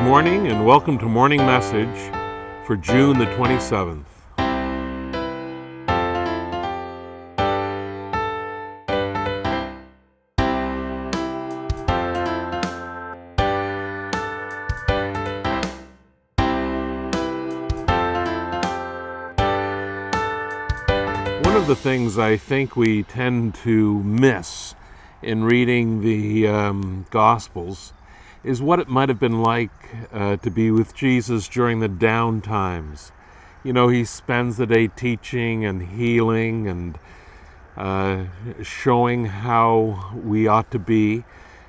morning and welcome to Morning Message for June the 27th. One of the things I think we tend to miss in reading the Gospels is what it might have been like to be with Jesus during the down times. You know, he spends the day teaching and healing and showing how we ought to be.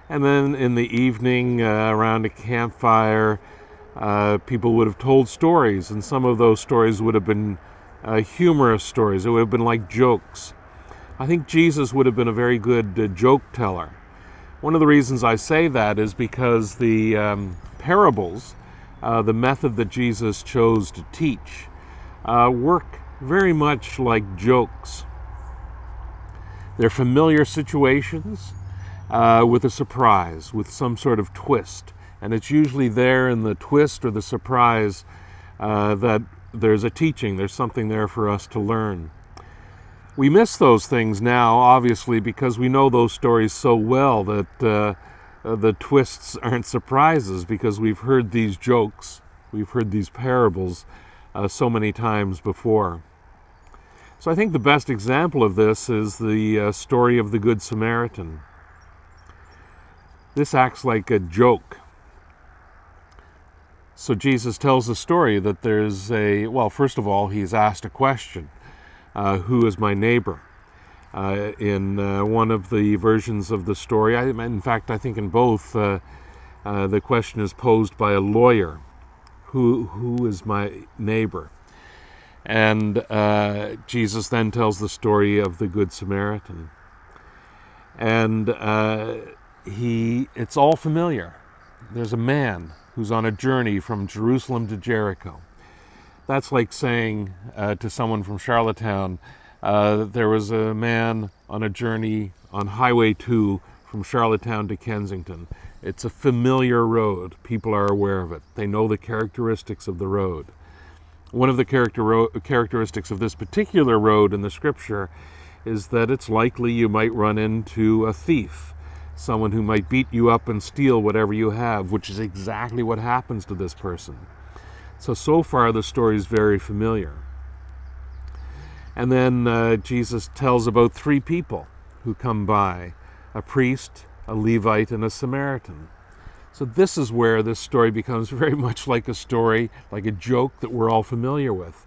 And then in the evening, around a campfire, people would have told stories, and some of those stories would have been humorous stories. It would have been like jokes. I think Jesus would have been a very good joke teller. One of the reasons I say that is because the parables, the method that Jesus chose to teach, work very much like jokes. They're familiar situations with a surprise, with some sort of twist. And it's usually there in the twist or the surprise that there's a teaching, there's something there for us to learn. We miss those things now, obviously, because we know those stories so well that the twists aren't surprises, because we've heard these jokes, we've heard these parables so many times before. So I think the best example of this is the story of the Good Samaritan. This acts like a joke. So Jesus tells the story that first of all, he's asked a question. Who is my neighbor? In one of the versions of the story, in fact, I think in both, the question is posed by a lawyer. Who is my neighbor? And Jesus then tells the story of the Good Samaritan. And it's all familiar. There's a man who's on a journey from Jerusalem to Jericho. That's like saying to someone from Charlottetown, there was a man on a journey on Highway 2 from Charlottetown to Kensington. It's a familiar road. People are aware of it. They know the characteristics of the road. One of the characteristics of this particular road in the scripture is that it's likely you might run into a thief, someone who might beat you up and steal whatever you have, which is exactly what happens to this person. So far the story is very familiar. And then Jesus tells about three people who come by, a priest, a Levite, and a Samaritan. So this is where this story becomes very much like a story, like a joke that we're all familiar with.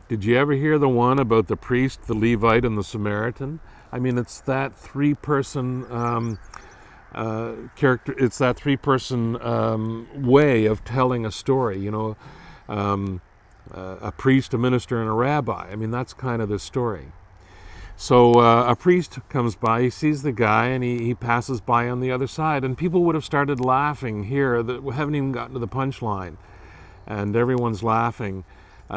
Did you ever hear the one about the priest, the Levite, and the Samaritan? I mean, it's that three-person character. It's that three-person way of telling a story, you know. A priest, a minister, and a rabbi. I mean, that's kind of the story. So a priest comes by, he sees the guy, and he passes by on the other side, and people would have started laughing here that we haven't even gotten to the punchline, and everyone's laughing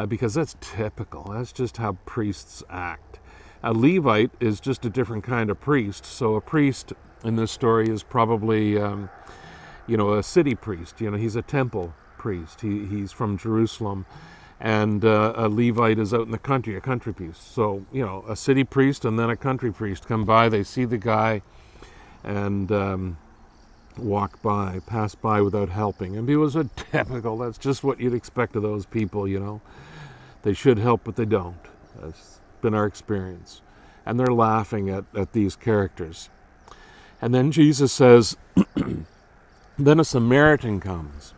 because that's typical. That's just how priests act. A Levite is just a different kind of priest. So a priest in this story is probably a city priest. He's a temple priest. He's from Jerusalem, and a Levite is out in the country, a country priest. So, a city priest and then a country priest come by, they see the guy and walk by, pass by without helping. And it was that's just what you'd expect of those people, They should help, but they don't. That's been our experience. And they're laughing at these characters. And then Jesus says, then a Samaritan comes.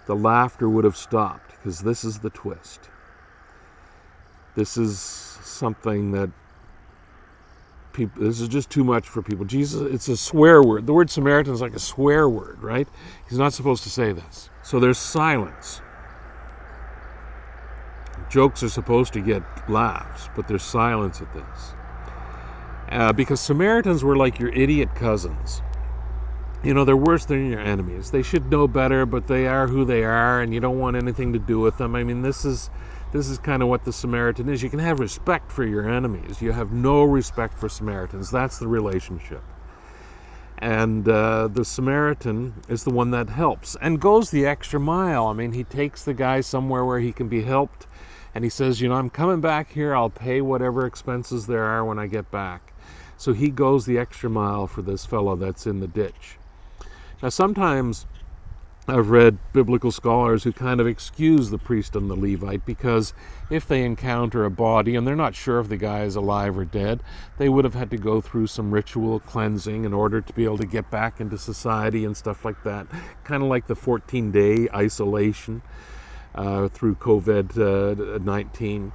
The laughter would have stopped, because this is the twist. This is something that this is just too much for people. Jesus, it's a swear word. The word Samaritan is like a swear word, right? He's not supposed to say this. So there's silence. Jokes are supposed to get laughs, but there's silence at this. Because Samaritans were like your idiot cousins. They're worse than your enemies. They should know better, but they are who they are, and you don't want anything to do with them. I mean, this is kind of what the Samaritan is. You can have respect for your enemies. You have no respect for Samaritans. That's the relationship. And the Samaritan is the one that helps and goes the extra mile. I mean, he takes the guy somewhere where he can be helped, and he says, I'm coming back here. I'll pay whatever expenses there are when I get back. So he goes the extra mile for this fellow that's in the ditch. Now, sometimes I've read biblical scholars who kind of excuse the priest and the Levite because if they encounter a body and they're not sure if the guy is alive or dead, they would have had to go through some ritual cleansing in order to be able to get back into society and stuff like that. Kind of like the 14-day isolation through COVID-19.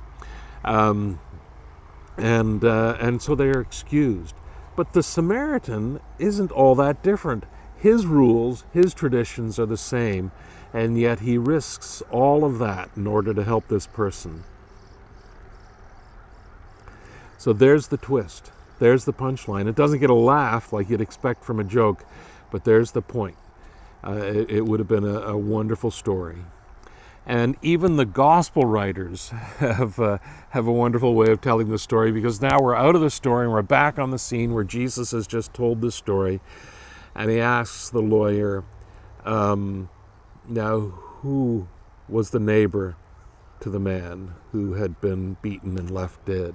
And so they're excused. But the Samaritan isn't all that different. His rules, his traditions are the same, and yet he risks all of that in order to help this person. So there's the twist. There's the punchline. It doesn't get a laugh like you'd expect from a joke, but there's the point. It would have been a wonderful story. And even the gospel writers have a wonderful way of telling the story, because now we're out of the story and we're back on the scene where Jesus has just told the story. And he asks the lawyer, now who was the neighbor to the man who had been beaten and left dead?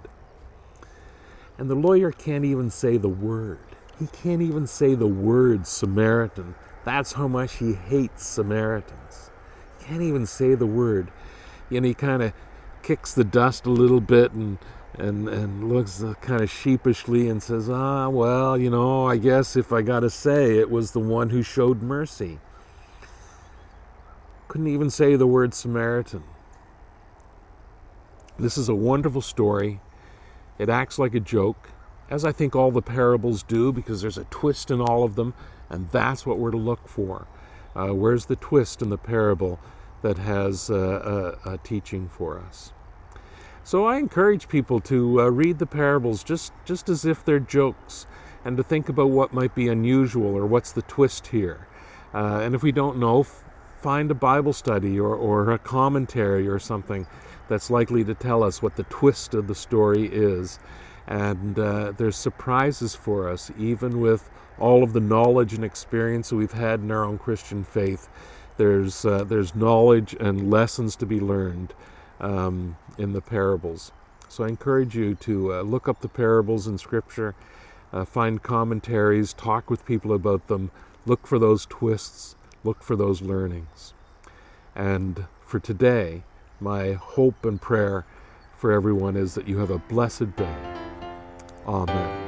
And the lawyer can't even say the word. He can't even say the word Samaritan. That's how much he hates Samaritans. Can't even say the word. He kind of kicks the dust a little bit and looks kind of sheepishly and says, well, I guess if I got to say, it was the one who showed mercy. Couldn't even say the word Samaritan. This is a wonderful story. It acts like a joke, as I think all the parables do, because there's a twist in all of them, and that's what we're to look for. Where's the twist in the parable that has a teaching for us? So I encourage people to read the parables just as if they're jokes, and to think about what might be unusual or what's the twist here. And if we don't know, find a Bible study or a commentary or something that's likely to tell us what the twist of the story is. And there's surprises for us, even with all of the knowledge and experience that we've had in our own Christian faith. There's knowledge and lessons to be learned in the parables. So I encourage you to look up the parables in Scripture, find commentaries, talk with people about them, look for those twists, look for those learnings. And for today, my hope and prayer for everyone is that you have a blessed day. Amen.